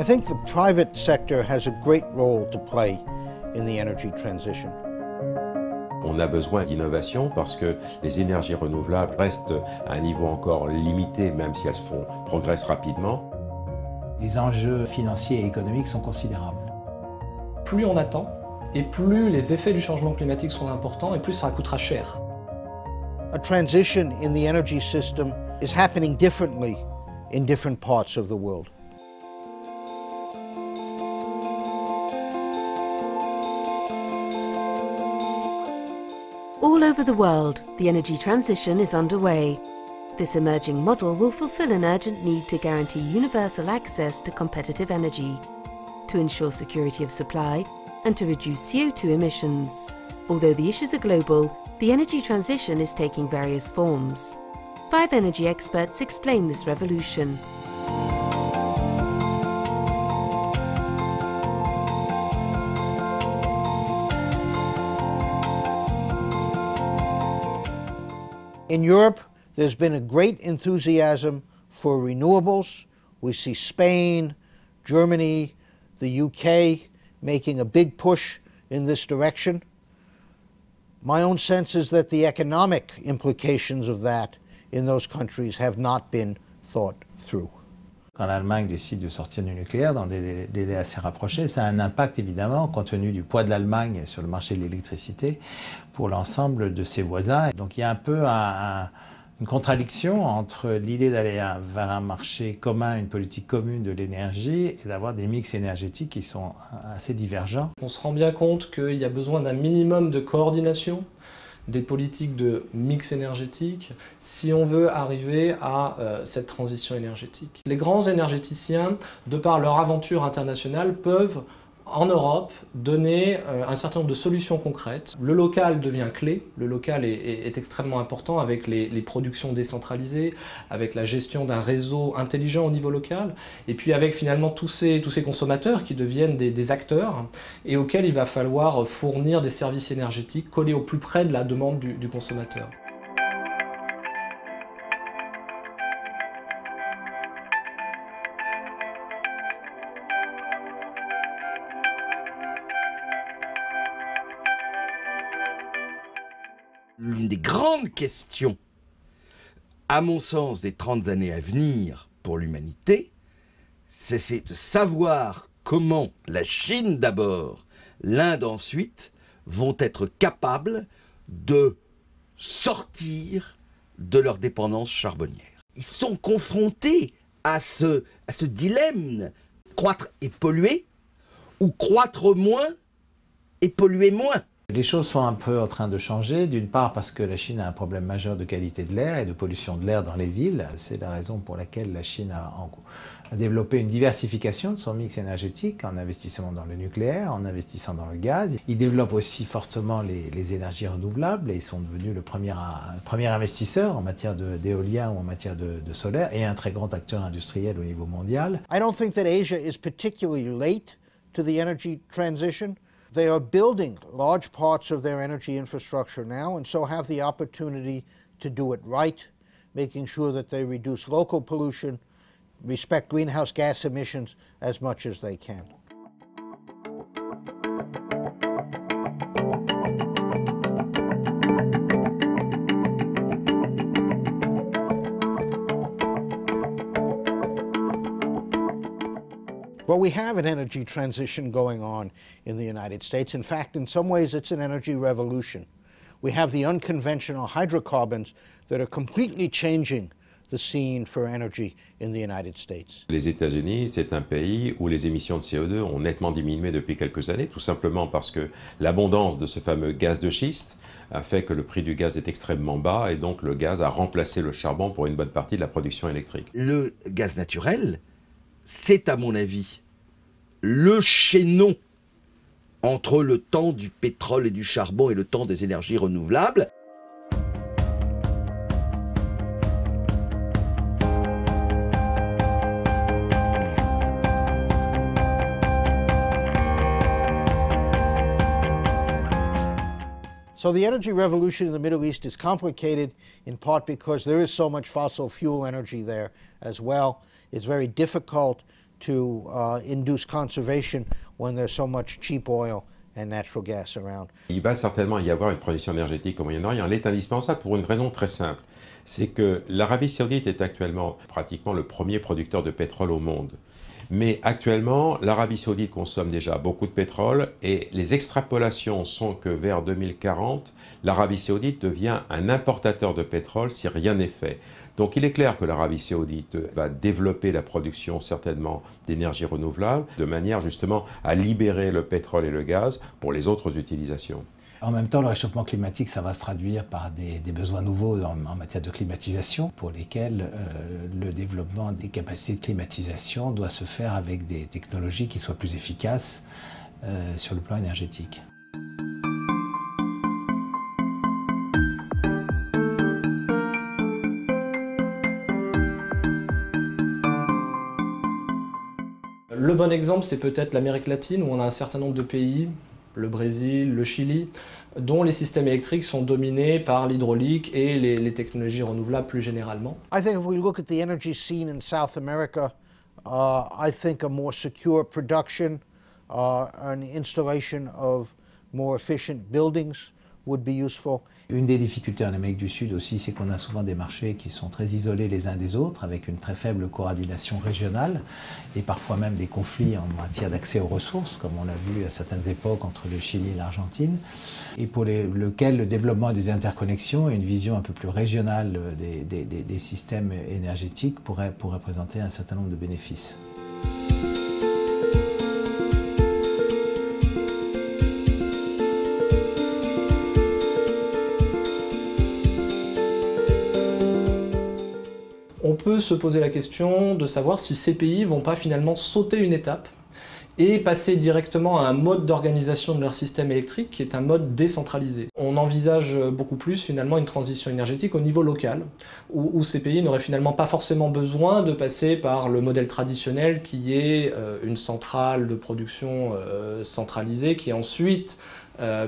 I think the private sector has a great role to play in the energy transition. On a besoin d'innovation parce que les énergies renouvelables restent à un niveau encore limité, même si elles progressent rapidement. Les enjeux financiers et économiques sont considérables. Plus on attend, et plus les effets du changement climatique sont importants, et plus ça coûtera cher. A transition in the energy system is happening differently in different parts of the world. All over the world, the energy transition is underway. This emerging model will fulfill an urgent need to guarantee universal access to competitive energy, to ensure security of supply, and to reduce CO2 emissions. Although the issues are global, the energy transition is taking various forms. 5 energy experts explain this revolution. In Europe, there's been a great enthusiasm for renewables. We see Spain, Germany, the UK making a big push in this direction. My own sense is that the economic implications of that in those countries have not been thought through. Quand l'Allemagne décide de sortir du nucléaire dans des délais assez rapprochés, ça a un impact évidemment, compte tenu du poids de l'Allemagne sur le marché de l'électricité, pour l'ensemble de ses voisins. Donc il y a un peu une contradiction entre l'idée d'aller vers un marché commun, une politique commune de l'énergie, et d'avoir des mix énergétiques qui sont assez divergents. On se rend bien compte qu'il y a besoin d'un minimum de coordination des politiques de mix énergétique si on veut arriver à cette transition énergétique. Les grands énergéticiens, de par leur aventure internationale, peuvent en Europe donner un certain nombre de solutions concrètes. Le local devient clé, le local est extrêmement important avec les productions décentralisées, avec la gestion d'un réseau intelligent au niveau local, et puis avec finalement tous ces consommateurs qui deviennent des acteurs et auxquels il va falloir fournir des services énergétiques collés au plus près de la demande du consommateur. L'une des grandes questions, à mon sens, des 30 années à venir pour l'humanité, c'est de savoir comment la Chine d'abord, l'Inde ensuite, vont être capables de sortir de leur dépendance charbonnière. Ils sont confrontés à ce dilemme, croître et polluer, ou croître moins et polluer moins. Les choses sont un peu en train de changer, d'une part parce que la Chine a un problème majeur de qualité de l'air et de pollution de l'air dans les villes. C'est la raison pour laquelle la Chine a développé une diversification de son mix énergétique en investissant dans le nucléaire, en investissant dans le gaz. Ils développent aussi fortement les énergies renouvelables et ils sont devenus le premier investisseur en matière d'éolien ou en matière de solaire et un très grand acteur industriel au niveau mondial. I don't think that Asia is particularly late to the energy transition. They are building large parts of their energy infrastructure now and so have the opportunity to do it right, making sure that they reduce local pollution, respect greenhouse gas emissions as much as they can. Well, we have an energy transition going on in the United States. In fact, in some ways, it's an energy revolution. We have the unconventional hydrocarbons that are completely changing the scene for energy in the United States. Les États-Unis, c'est un pays où les émissions de CO2 ont nettement diminué depuis quelques années, tout simplement parce que l'abondance de ce fameux gaz de schiste a fait que le prix du gaz est extrêmement bas et donc le gaz a remplacé le charbon pour une bonne partie de la production électrique. Le gaz naturel, c'est à mon avis le chaînon entre le temps du pétrole et du charbon et le temps des énergies renouvelables. So the energy revolution in the Middle East is complicated in part because there is so much fossil fuel energy there as well. It's very difficult to induce conservation when there's so much cheap oil and natural gas around. Il va certainement y avoir une transition énergétique au Moyen-Orient. Elle est indispensable pour une raison très simple. C'est que l'Arabie Saoudite est actuellement pratiquement le premier producteur de pétrole au monde. Mais actuellement, l'Arabie Saoudite consomme déjà beaucoup de pétrole et les extrapolations sont que vers 2040, l'Arabie Saoudite devient un importateur de pétrole si rien n'est fait. Donc il est clair que l'Arabie Saoudite va développer la production certainement d'énergie renouvelable de manière justement à libérer le pétrole et le gaz pour les autres utilisations. En même temps, le réchauffement climatique, ça va se traduire par des besoins nouveaux en matière de climatisation, pour lesquels le développement des capacités de climatisation doit se faire avec des technologies qui soient plus efficaces sur le plan énergétique. Le bon exemple, c'est peut-être l'Amérique latine, où on a un certain nombre de pays, le Brésil, le Chili, dont les systèmes électriques sont dominés par l'hydraulique et les technologies renouvelables plus généralement. I think if we look at the energy scene in South America, I think a more secure production, an installation of more efficient buildings would be useful. Une des difficultés en Amérique du Sud aussi, c'est qu'on a souvent des marchés qui sont très isolés les uns des autres, avec une très faible coordination régionale, et parfois même des conflits en matière d'accès aux ressources, comme on l'a vu à certaines époques entre le Chili et l'Argentine, et pour lequel le développement des interconnexions et une vision un peu plus régionale des systèmes énergétiques pourrait présenter un certain nombre de bénéfices. On peut se poser la question de savoir si ces pays ne vont pas finalement sauter une étape et passer directement à un mode d'organisation de leur système électrique qui est un mode décentralisé. On envisage beaucoup plus finalement une transition énergétique au niveau local, où ces pays n'auraient finalement pas forcément besoin de passer par le modèle traditionnel qui est une centrale de production centralisée qui ensuite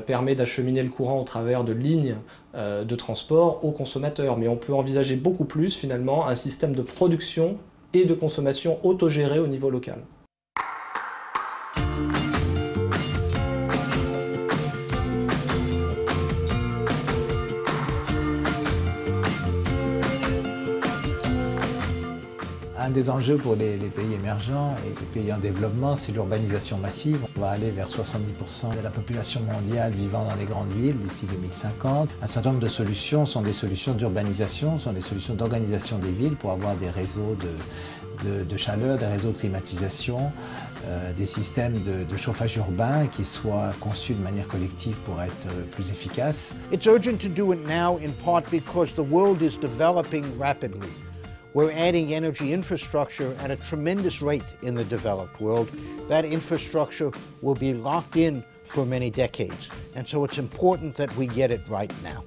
permet d'acheminer le courant au travers de lignes de transport aux consommateurs. Mais on peut envisager beaucoup plus finalement un système de production et de consommation autogéré au niveau local. Un des enjeux pour les pays émergents et les pays en développement, c'est l'urbanisation massive. On va aller vers 70% de la population mondiale vivant dans les grandes villes d'ici 2050. Un certain nombre de solutions sont des solutions d'urbanisation, sont des solutions d'organisation des villes pour avoir des réseaux de chaleur, des réseaux de climatisation, des systèmes de chauffage urbain qui soient conçus de manière collective pour être plus efficaces. It's urgent to do it now in part because the world is developing rapidly. We're adding energy infrastructure at a tremendous rate in the developed world. That infrastructure will be locked in for many decades, and so it's important that we get it right now.